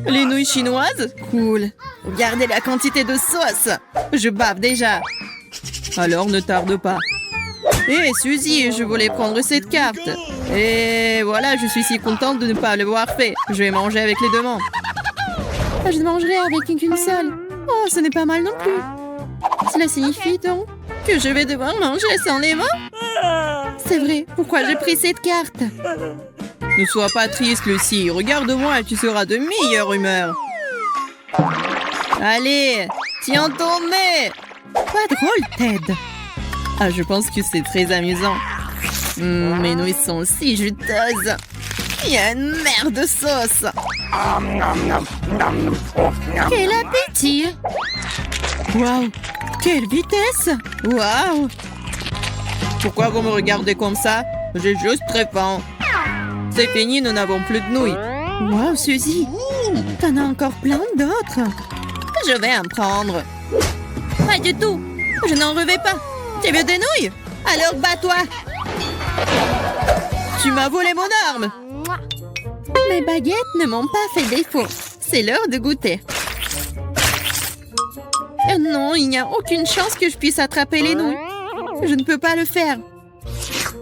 Les nouilles chinoises? Cool. Regardez la quantité de sauce. Je bave déjà. Alors ne tarde pas. Hé, Suzy, je voulais prendre cette carte. Et voilà, je suis si contente de ne pas l'avoir fait. Je vais manger avec les deux mains. Je ne mangerai avec qu'une seule. Oh, ce n'est pas mal non plus. Cela signifie donc que je vais devoir manger sans les mains? C'est vrai, pourquoi j'ai pris cette carte? Ne sois pas triste, Lucie. Regarde-moi, tu seras de meilleure humeur. Allez, tiens ton nez. Pas drôle, Ted. Ah, je pense que c'est très amusant. Mes nouilles sont si juteuses. Il y a une mer de sauce. Quel appétit! Waouh! Quelle vitesse! Waouh! Pourquoi vous me regardez comme ça? J'ai juste très faim. C'est fini, nous n'avons plus de nouilles. Waouh, Suzy! T'en as encore plein d'autres. Je vais en prendre. Pas du tout. Je n'en revais pas. Tu veux des nouilles? Alors bats-toi. Tu m'as volé mon arme. Mes baguettes ne m'ont pas fait défaut. C'est l'heure de goûter. Non, il n'y a aucune chance que je puisse attraper les nouilles. Je ne peux pas le faire.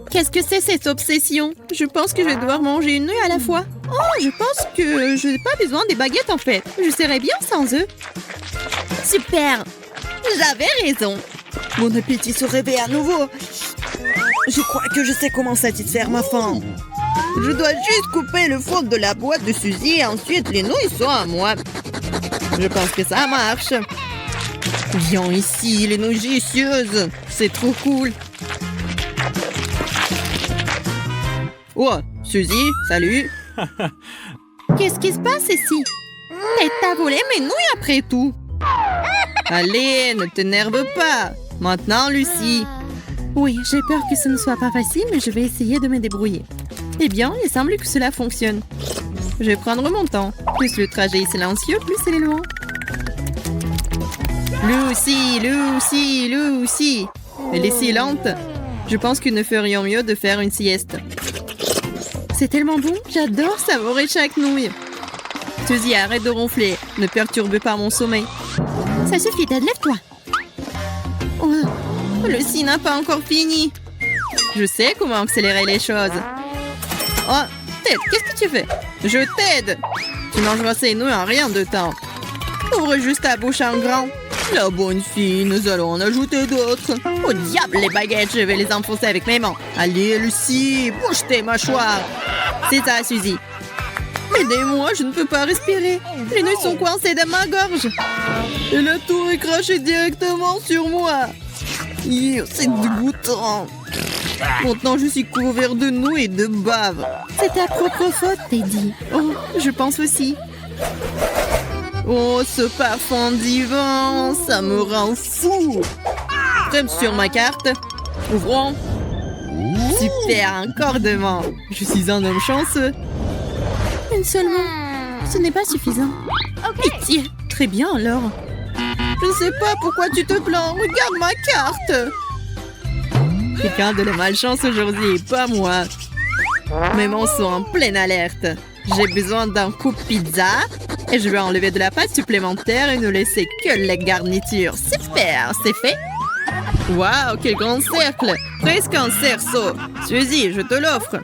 Qu'est-ce que c'est cette obsession? Je pense que je vais devoir manger une nouille à la fois. Oh, je pense que je n'ai pas besoin des baguettes en fait. Je serais bien sans eux. Super! J'avais raison. Mon appétit se réveille à nouveau. Je crois que je sais comment satisfaire ma faim. Je dois juste couper le fond de la boîte de Suzy et ensuite les nouilles sont à moi. Je pense que ça marche. Viens ici, les nouilles délicieuses. C'est trop cool. Oh, Suzy, salut. Qu'est-ce qui se passe ici? T'as volé mes nouilles après tout. Allez, ne t'énerve pas. Maintenant, Lucie. Oui, j'ai peur que ce ne soit pas facile, mais je vais essayer de me débrouiller. Eh bien, il semble que cela fonctionne. Je vais prendre mon temps. Plus le trajet est silencieux, plus il est loin. Lucie, Lucie, Lucie. Elle est si lente. Je pense que nous ferions mieux de faire une sieste. C'est tellement bon, j'adore savourer chaque nouille. Suzy, arrête de ronfler. Ne perturbe pas mon sommeil. Ça suffit, Ted, lève-toi. Oh, Lucie n'a pas encore fini. Je sais comment accélérer les choses. Oh, Ted, qu'est-ce que tu fais? Je t'aide. Tu mangeras ces nouilles en rien de temps. Ouvre juste ta bouche en grand. La bonne fille, nous allons en ajouter d'autres. Au diable, les baguettes, je vais les enfoncer avec mes mains. Allez, Lucie, bouge tes mâchoires. C'est ça, Suzy. Aidez-moi, je ne peux pas respirer. Les nouilles sont coincées dans ma gorge. Et la tour est crachée directement sur moi. C'est dégoûtant. Maintenant, je suis couvert de nouilles et de bave. C'est ta propre faute, Teddy. Oh, je pense aussi. Oh, ce parfum divin, ça me rend fou. Comme sur ma carte. Ouvrons. Super, encore devant. Je suis un homme chanceux. Une seule main. Ce n'est pas suffisant. Pitié. Très bien alors. Je ne sais pas pourquoi tu te plains. Regarde ma carte. Quelqu'un de la malchance aujourd'hui, pas moi. Mes mains sont en pleine alerte. J'ai besoin d'un coupe pizza. Et je vais enlever de la pâte supplémentaire et ne laisser que la garniture. Super, c'est fait. Waouh, quel grand cercle. Presque un cerceau. Suzy, je te l'offre.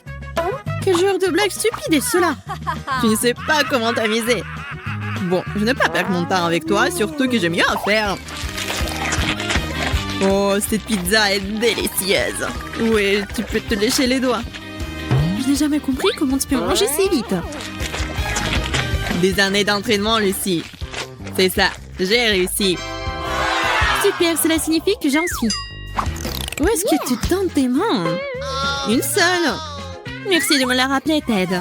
Quel genre de blague stupide est cela? Tu ne sais pas comment t'amuser. Bon, je ne vais pas perdre mon temps avec toi, surtout que j'ai mieux à faire. Oh, cette pizza est délicieuse. Oui, tu peux te lécher les doigts. Je n'ai jamais compris comment tu peux manger si vite. Des années d'entraînement, Lucie. C'est ça, j'ai réussi. Super, cela signifie que j'en suis. Où est-ce que tu tentes tes mains? Une seule. Merci de me la rappeler, Ted.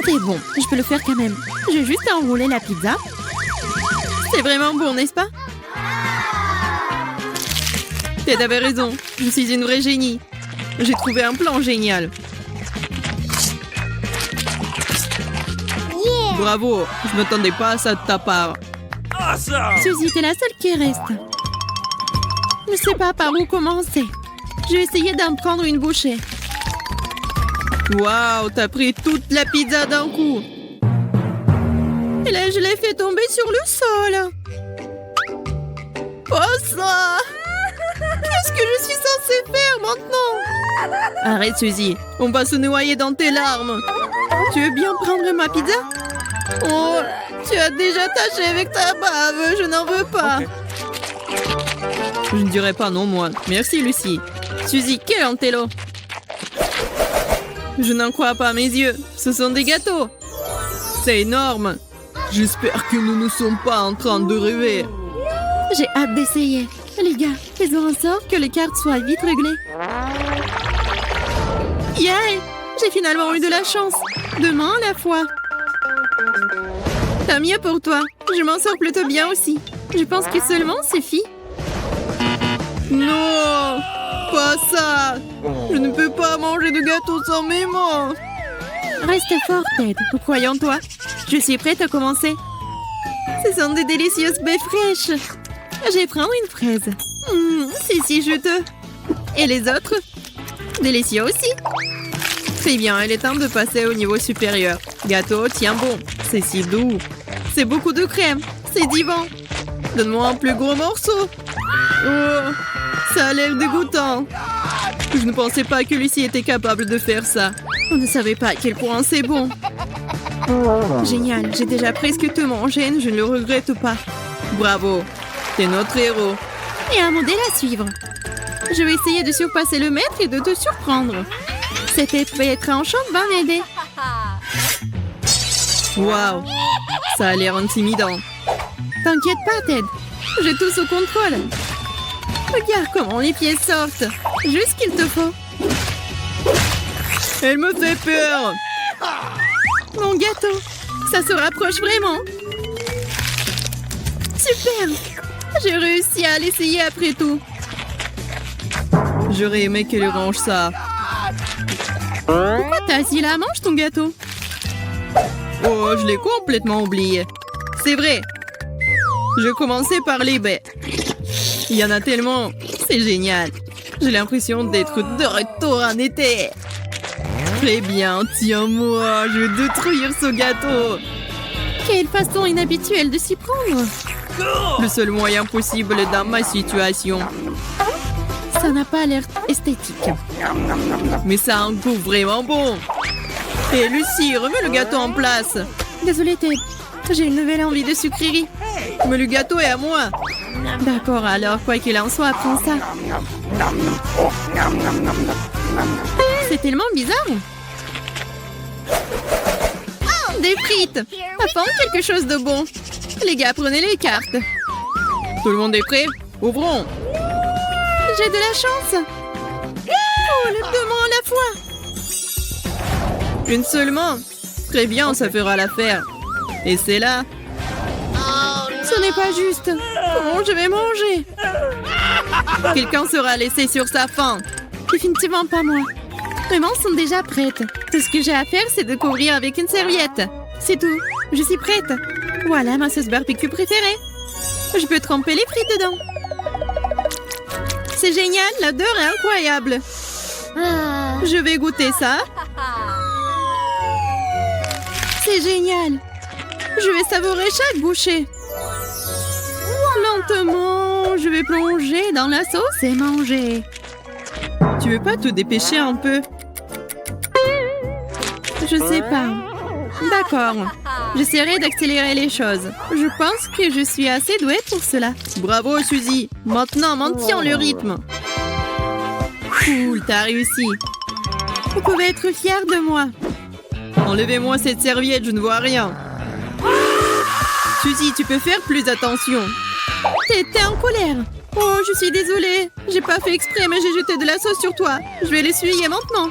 C'est bon, je peux le faire quand même. J'ai juste à enrouler la pizza. C'est vraiment bon, n'est-ce pas? Ted avait raison, je suis une vraie génie. J'ai trouvé un plan génial. Bravo, je ne m'attendais pas à ça de ta part. Awesome. Suzy, t'es la seule qui reste. Je ne sais pas par où commencer. Je vais essayer d'en prendre une bouchée. Waouh, t'as pris toute la pizza d'un coup. là, je l'ai fait tomber sur le sol. Oh ça! Qu'est-ce que je suis censée faire maintenant? Arrête, Suzy. On va se noyer dans tes larmes. Tu veux bien prendre ma pizza? Oh, tu as déjà taché avec ta bave. Je n'en veux pas. Je ne dirais pas non, moi. Merci, Lucie. Suzy, quel antello! Je n'en crois pas mes yeux. Ce sont des gâteaux. C'est énorme. J'espère que nous ne sommes pas en train de rêver. J'ai hâte d'essayer. Les gars, faisons en sorte que les cartes soient vite réglées. Yeah! J'ai finalement eu de la chance. Demain à la fois. Tant mieux pour toi. Je m'en sors plutôt bien aussi. Je pense que seulement suffit. Non! Pas ça! Je ne peux pas manger de gâteau sans mes mains. Reste fort, Ted. Croyons en toi. Je suis prête à commencer. Ce sont des délicieuses baies fraîches. Je vais prendre une fraise. C'est si juteux. Et les autres? Délicieux aussi. Très bien, il est temps de passer au niveau supérieur. Gâteau, tiens bon. C'est si doux. C'est beaucoup de crème. C'est divin. Donne-moi un plus gros morceau. Oh, ça a l'air dégoûtant. Je ne pensais pas que Lucie était capable de faire ça. On ne savait pas à quel point c'est bon. Génial, j'ai déjà presque tout mangé, je ne le regrette pas. Bravo, t'es notre héros. Et un modèle à suivre. Je vais essayer de surpasser le maître et de te surprendre. Cette épée tranchante va m'aider. Waouh, ça a l'air intimidant. T'inquiète pas, Ted. J'ai tout sous contrôle. Regarde comment les pieds sortent. Juste ce qu'il te faut. Elle me fait peur. Mon gâteau, ça se rapproche vraiment. Super. J'ai réussi à l'essayer après tout. J'aurais aimé qu'elle range ça. Pourquoi t'as assis là? Mange ton gâteau. Oh, je l'ai complètement oublié. C'est vrai. Je commençais par les baies. Il y en a tellement. C'est génial. J'ai l'impression d'être de retour en été. Très bien, tiens-moi. Je vais détruire ce gâteau. Quelle façon inhabituelle de s'y prendre. Le seul moyen possible dans ma situation. Ça n'a pas l'air esthétique. Mais ça a un goût vraiment bon. Et Lucie, remets le gâteau en place. Désolée, Ted. J'ai une nouvelle envie de sucrerie. Mais le gâteau est à moi. D'accord, alors, quoi qu'il en soit, prends ça. C'est tellement bizarre. Oh, des frites. Apprends quelque chose de bon. Les gars, prenez les cartes. Tout le monde est prêt? Ouvrons. J'ai de la chance. Oh, le deux mains à la fois. Une seule main. Très bien, ça fera l'affaire. Et c'est là. Ce n'est pas juste. Comment je vais manger? Quelqu'un sera laissé sur sa faim. Définitivement pas moi. Mes mains sont déjà prêtes. Tout ce que j'ai à faire, c'est de couvrir avec une serviette. C'est tout. Je suis prête. Voilà ma sauce barbecue préférée. Je peux tremper les frites dedans. C'est génial, l'odeur est incroyable. Je vais goûter ça. C'est génial. Je vais savourer chaque bouchée. Lentement, je vais plonger dans la sauce et manger. Tu veux pas te dépêcher un peu? Je sais pas. D'accord. J'essaierai d'accélérer les choses. Je pense que je suis assez douée pour cela. Bravo, Suzy. Maintenant, maintiens le rythme. Cool, t'as réussi. Vous pouvez être fiers de moi. Enlevez-moi cette serviette, je ne vois rien. Suzy, tu peux faire plus attention. T'es en colère. Oh, je suis désolée. J'ai pas fait exprès, mais j'ai jeté de la sauce sur toi. Je vais l'essuyer maintenant.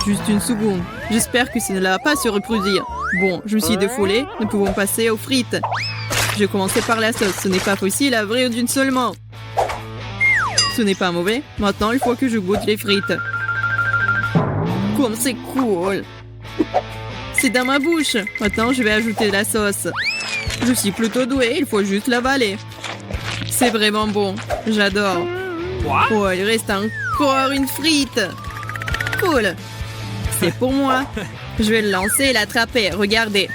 Juste une seconde. J'espère que ça ne va pas se reproduire. Bon, je me suis défoulée. Nous pouvons passer aux frites. Je vais commencer par la sauce. Ce n'est pas possible à ouvrir d'une seule main. Ce n'est pas mauvais. Maintenant, il faut que je goûte les frites. Comme c'est cool. C'est dans ma bouche. Maintenant, je vais ajouter de la sauce. Je suis plutôt douée. Il faut juste l'avaler. C'est vraiment bon. J'adore. Oh, il reste encore une frite. Cool. C'est pour moi. Je vais le lancer et l'attraper. Regardez.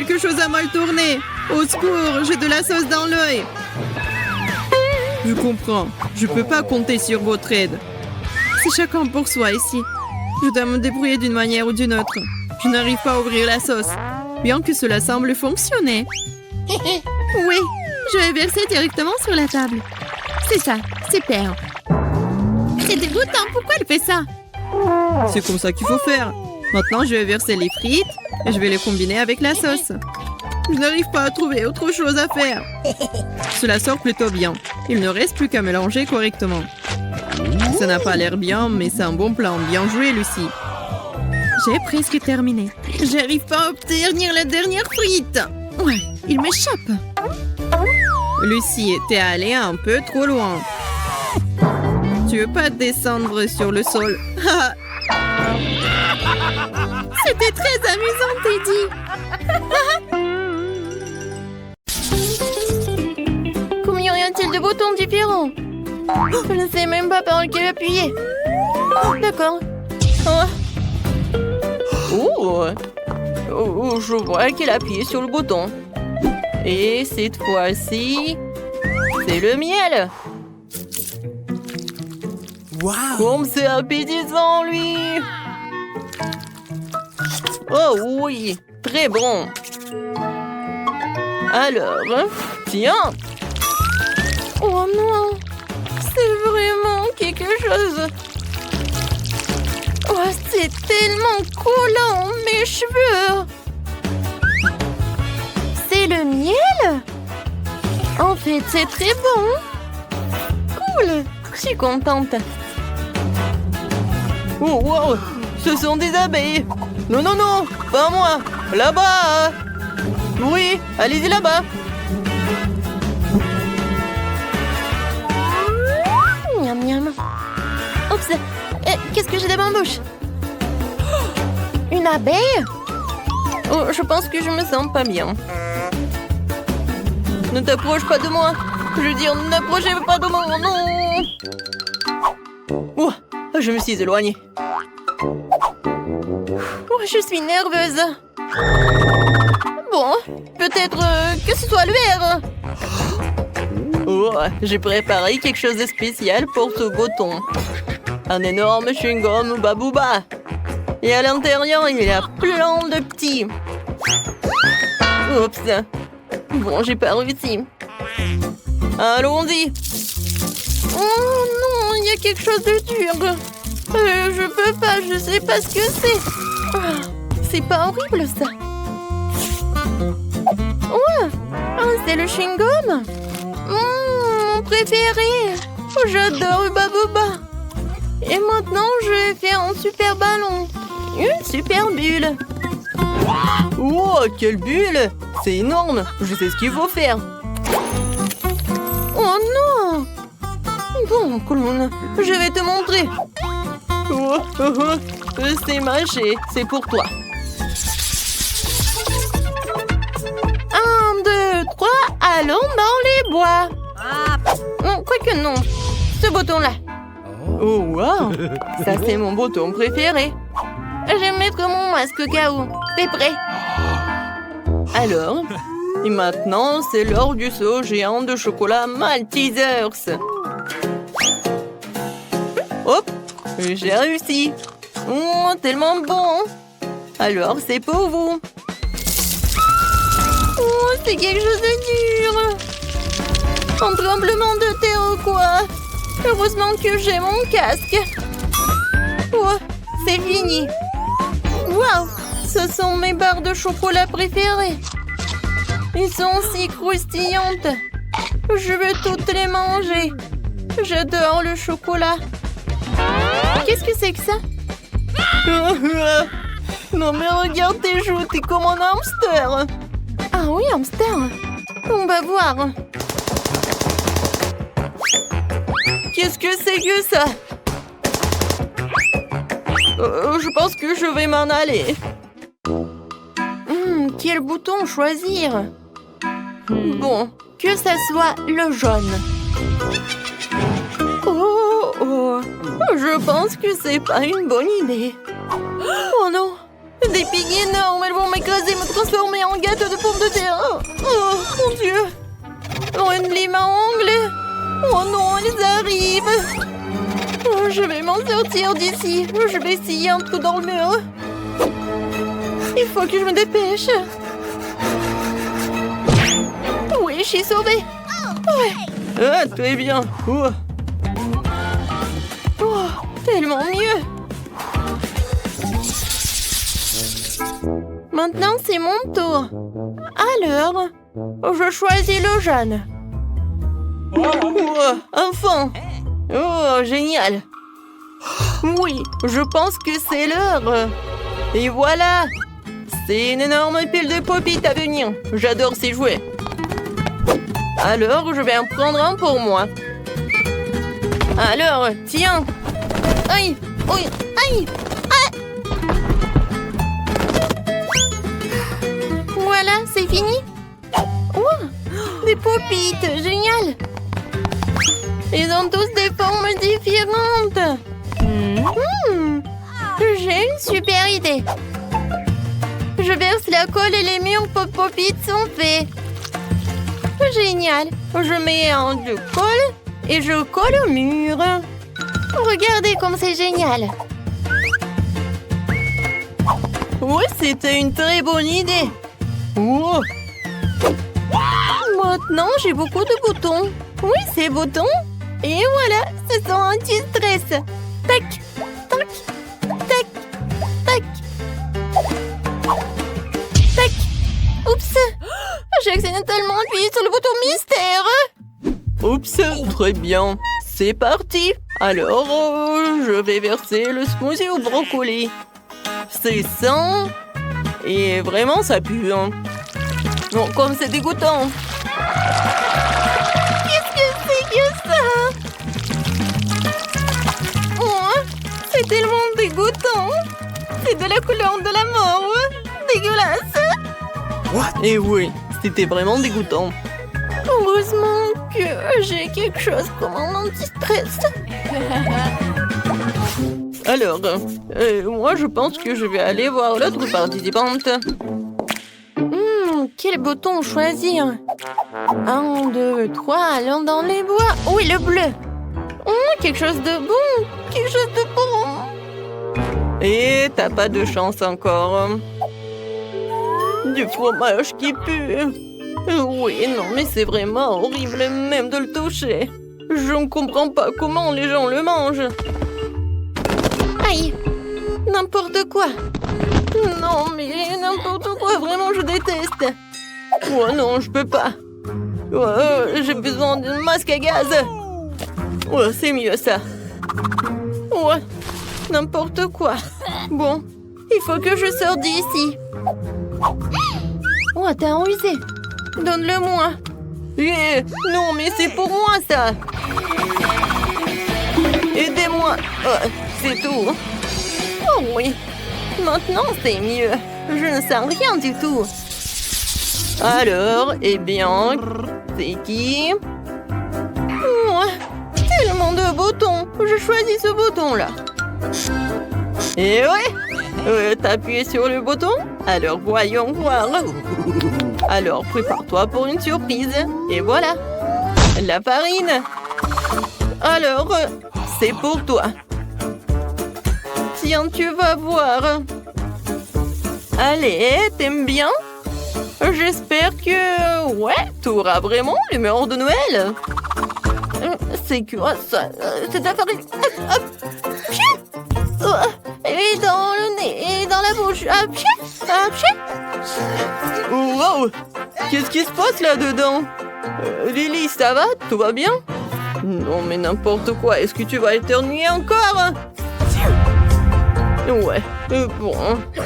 Quelque chose a mal tourné. Au secours, j'ai de la sauce dans l'œil. Je comprends. Je peux pas compter sur votre aide. C'est chacun pour soi ici. Je dois me débrouiller d'une manière ou d'une autre. Je n'arrive pas à ouvrir la sauce. Bien que cela semble fonctionner. Oui, je vais verser directement sur la table. C'est ça, super. C'est dégoûtant, pourquoi elle fait ça? C'est comme ça qu'il faut faire. Maintenant, je vais verser les frites et je vais les combiner avec la sauce. Je n'arrive pas à trouver autre chose à faire. Cela sort plutôt bien. Il ne reste plus qu'à mélanger correctement. Ça n'a pas l'air bien, mais c'est un bon plan. Bien joué, Lucie. J'ai presque terminé. J'arrive pas à obtenir la dernière frite. Ouais, il m'échappe. Lucie, t'es allée un peu trop loin. Tu veux pas descendre sur le sol? C'était très amusant, Teddy. Combien y a-t-il de boutons différents? Je ne sais même pas par lequel appuyer. D'accord. Je vois qu'elle appuie sur le bouton. Et cette fois-ci, c'est le miel. Wow! Comme c'est appétissant, lui! Oh oui, très bon. Alors, tiens. Oh non, c'est vraiment quelque chose. Oh, c'est tellement collant, mes cheveux. C'est le miel? En fait, c'est très bon. Cool, je suis contente. Oh, wow, ce sont des abeilles. Non, non, non, pas moi. Là-bas. Oui, allez-y là-bas. Miam, miam. Oups, qu'est-ce que j'ai dans ma bouche? Une abeille? Oh, je pense que je me sens pas bien. Ne t'approche pas de moi. Je veux dire, n'approchez pas de moi, non. Oh, je me suis éloignée. Oh, je suis nerveuse. Bon, peut-être que ce soit le verre. Oh, j'ai préparé quelque chose de spécial pour ce bouton. Un énorme chewing-gum Babouba. Et à l'intérieur, il y a plein de petits. Oups. Bon, j'ai pas réussi. Allons-y. Oh non, il y a quelque chose de dur. Je peux pas, je sais pas ce que c'est. C'est pas horrible, ça. Ouais, c'est le chewing-gum. Mon préféré. J'adore Babouba. Et maintenant, je vais faire un super ballon. Une super bulle. Oh, quelle bulle! C'est énorme. Je sais ce qu'il faut faire. Oh non! Bon, clown, je vais te montrer. C'est mâché. C'est pour toi. 1, 2, 3, allons dans les bois. Non, quoique non. Ce bouton-là. Oh, wow! Ça, c'est mon bouton préféré. Je vais mettre mon masque au cas où. T'es prêt? Alors, et maintenant, c'est l'heure du saut géant de chocolat Maltesers. Hop! J'ai réussi. Oh, tellement bon! Alors, c'est pour vous. Oh, c'est quelque chose de dur. Un tremblement de terre ou quoi? Heureusement que j'ai mon casque. Oh, c'est fini. Waouh, ce sont mes barres de chocolat préférées. Ils sont si croustillantes. Je veux toutes les manger. J'adore le chocolat. Qu'est-ce que c'est que ça? Non mais regarde tes joues, t'es comme un hamster. Ah oui, hamster. On va voir. Qu'est-ce que c'est que ça? Je pense que je vais m'en aller. Quel bouton choisir? Bon, que ça soit le jaune. Oh, je pense que c'est pas une bonne idée. Oh non, des épines énormes. Elles vont m'écraser, me transformer en gâteau de pommes de terre. Oh, mon Dieu. Oh, une lime à ongles. Oh non, elles arrivent. Oh, je vais m'en sortir d'ici. Je vais essayer un trou dans le mur. Il faut que je me dépêche. Oui, je suis sauvée. Ouais. Ah, très bien. Oh. Oh, tellement mieux. Maintenant, c'est mon tour. Alors, je choisis le jaune. Oh, enfin. Oh, génial. Oui, je pense que c'est l'heure. Et voilà. C'est une énorme pile de pop-it à venir. J'adore ces jouets. Alors, je vais en prendre un pour moi. Alors, tiens. Aïe, oui, aïe. Ah. Voilà, c'est fini. Oh, des pop-it, génial. Ils ont tous des formes différentes. J'ai une super idée. Je verse la colle et les murs pop-it sont faits. Génial. Je mets un de colle et je colle au mur. Regardez comme c'est génial. Oui, c'était une très bonne idée. Oh. Maintenant, j'ai beaucoup de boutons. Oui, ces boutons. Et voilà, ce sont anti-stress. Tac, tac, tac, tac. Tac. Oups. J'ai accidentellement appuyé sur le bouton mystère. Oups, très bien. C'est parti. Alors, je vais verser le smoothie au brocoli. C'est sain. Et vraiment, ça pue. Hein. Non, comme c'est dégoûtant. Qu'est-ce que c'est que ça? Oh, c'est tellement dégoûtant. C'est de la couleur de la mort. Dégueulasse. Et oui, c'était vraiment dégoûtant. Heureusement que j'ai quelque chose comme un anti-stress. Alors, moi je pense que je vais aller voir l'autre participante. Quel bouton choisir? 1, 2, 3, allons dans les bois. Oui, le bleu. Quelque chose de bon. Quelque chose de bon. Et t'as pas de chance encore. Du fromage qui pue. Oui, non, mais c'est vraiment horrible même de le toucher. Je ne comprends pas comment les gens le mangent. Aïe, n'importe quoi. Non, mais n'importe quoi, vraiment, je déteste. Oh non, je peux pas. Oh, j'ai besoin d'un masque à gaz. Oh, c'est mieux ça. Oh, n'importe quoi. Bon, il faut que je sorte d'ici. Oh, t'as usé. Donne-le-moi. Non, mais c'est pour moi, ça. Aidez-moi. Oh, c'est tout. Oh oui. Maintenant, c'est mieux. Je ne sens rien du tout. Alors, eh bien, c'est qui? Oh, tellement de boutons. Je choisis ce bouton-là. Et ouais, t'as appuyé sur le bouton? Alors, voyons voir. Alors, prépare-toi pour une surprise. Et voilà, la farine. Alors, c'est pour toi. Tiens, tu vas voir. Allez, t'aimes bien? J'espère que... Ouais, tu auras vraiment l'humeur de Noël. C'est quoi ça? C'est de la farine. Et dans le nez, et dans la bouche. Wow! Qu'est-ce qui se passe là-dedans? Lily, ça va? Tout va bien? Non, mais n'importe quoi. Est-ce que tu vas éternuer encore? Ouais, bon,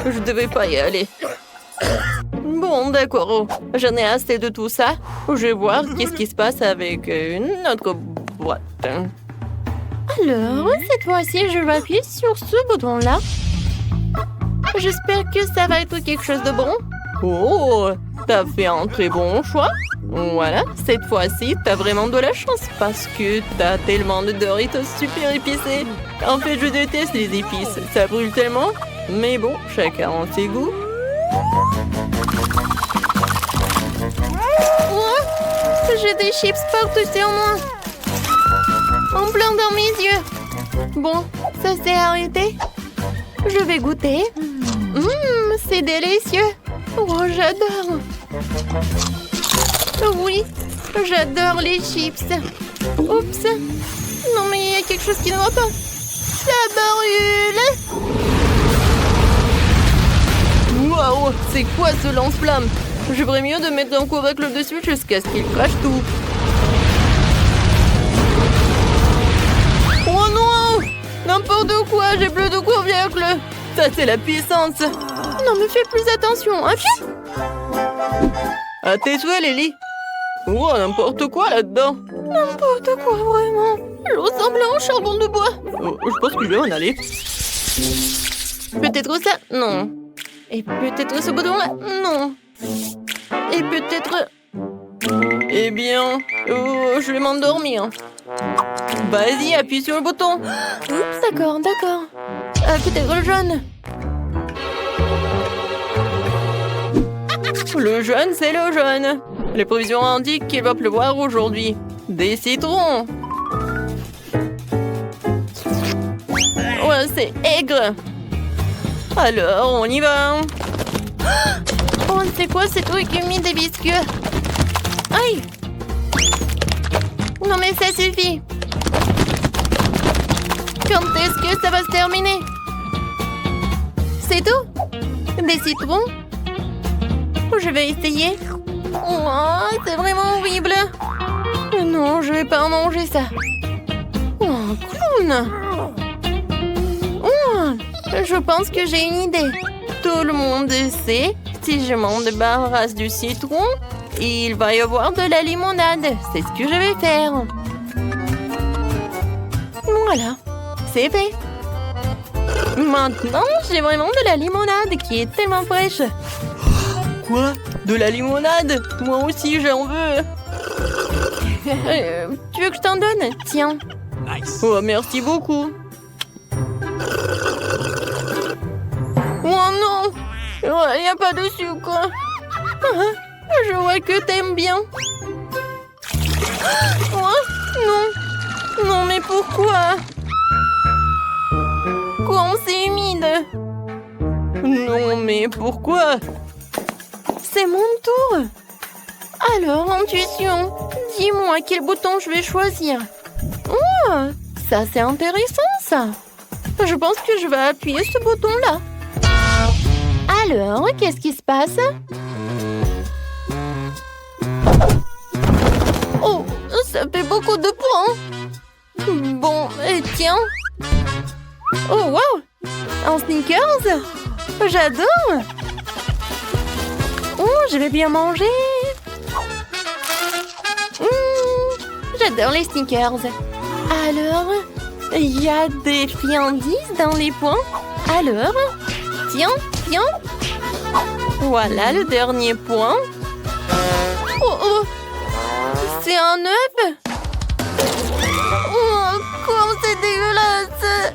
je devais pas y aller. Bon, d'accord. J'en ai assez de tout ça. Je vais voir qu'est-ce qui se passe avec notre boîte. Alors, cette fois-ci, je vais appuyer sur ce bouton-là. J'espère que ça va être quelque chose de bon. Oh, t'as fait un très bon choix. Voilà, cette fois-ci, t'as vraiment de la chance parce que t'as tellement de Doritos super épicés. En fait, je déteste les épices. Ça brûle tellement. Mais bon, chacun a ses goûts. Oh, j'ai des chips partout sur moi. En plein dans mes yeux. Bon, ça s'est arrêté. Je vais goûter. C'est délicieux. Oh, j'adore. Oui, j'adore les chips. Oups. Non, mais il y a quelque chose qui ne va pas. Ça brûle. Waouh, c'est quoi ce lance-flamme? Je ferais mieux de mettre un couvercle dessus jusqu'à ce qu'il crache tout. Oh non! N'importe quoi, j'ai plus de couvercle. Ça, c'est la puissance. Non, mais fais plus attention, ok? À tes souhaits, Lily. Oh, n'importe quoi là-dedans. N'importe quoi, vraiment. Je ressemble à un charbon de bois. Oh, je pense que je vais en aller. Peut-être ça? Non. Et peut-être ce bouton-là? Non. Et peut-être... Eh bien, je vais m'endormir. Vas-y, appuie sur le bouton. Oups, d'accord. Peut-être le jaune. Le jaune, c'est le jaune. Les prévisions indiquent qu'il va pleuvoir aujourd'hui. Des citrons. Ouais, c'est aigre. Alors, on y va. Oh, c'est quoi ces trucs humides et visqueux? Aïe! Non mais ça suffit. Quand est-ce que ça va se terminer? C'est tout? Des citrons? Je vais essayer. Oh, c'est vraiment horrible. Non, je vais pas manger ça. Oh, clown! Oh, je pense que j'ai une idée. Tout le monde sait, si je m'en débarrasse du citron, il va y avoir de la limonade. C'est ce que je vais faire. Voilà, c'est fait. Maintenant, j'ai vraiment de la limonade qui est tellement fraîche. Quoi? De la limonade? Moi aussi, j'en veux. Tu veux que je t'en donne? Tiens. Oh, merci beaucoup. Oh non! Il n'y a pas de sucre. Je vois que t'aimes bien. Oh, non. Non, mais pourquoi? Comme c'est humide. Non, mais pourquoi? C'est mon tour. Alors, intuition, dis-moi quel bouton je vais choisir. Oh, ça c'est intéressant, ça. Je pense que je vais appuyer ce bouton-là. Alors, qu'est-ce qui se passe? Oh, ça fait beaucoup de points. Bon, et tiens. Oh, wow! Un Snickers? J'adore! Oh, je vais bien manger. J'adore les Snickers. Alors, il y a des friandises dans les points. Alors, tiens. Voilà le dernier point. Oh, c'est un œuf. Oh, comme c'est dégueulasse.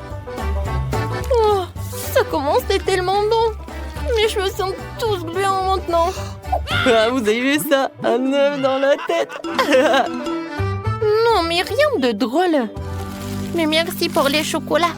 Oh, ça commence, c'est tellement bon. Mes cheveux sont tous blancs maintenant. Ah, vous avez vu ça? Un œuf dans la tête. Non, mais rien de drôle. Mais merci pour les chocolats.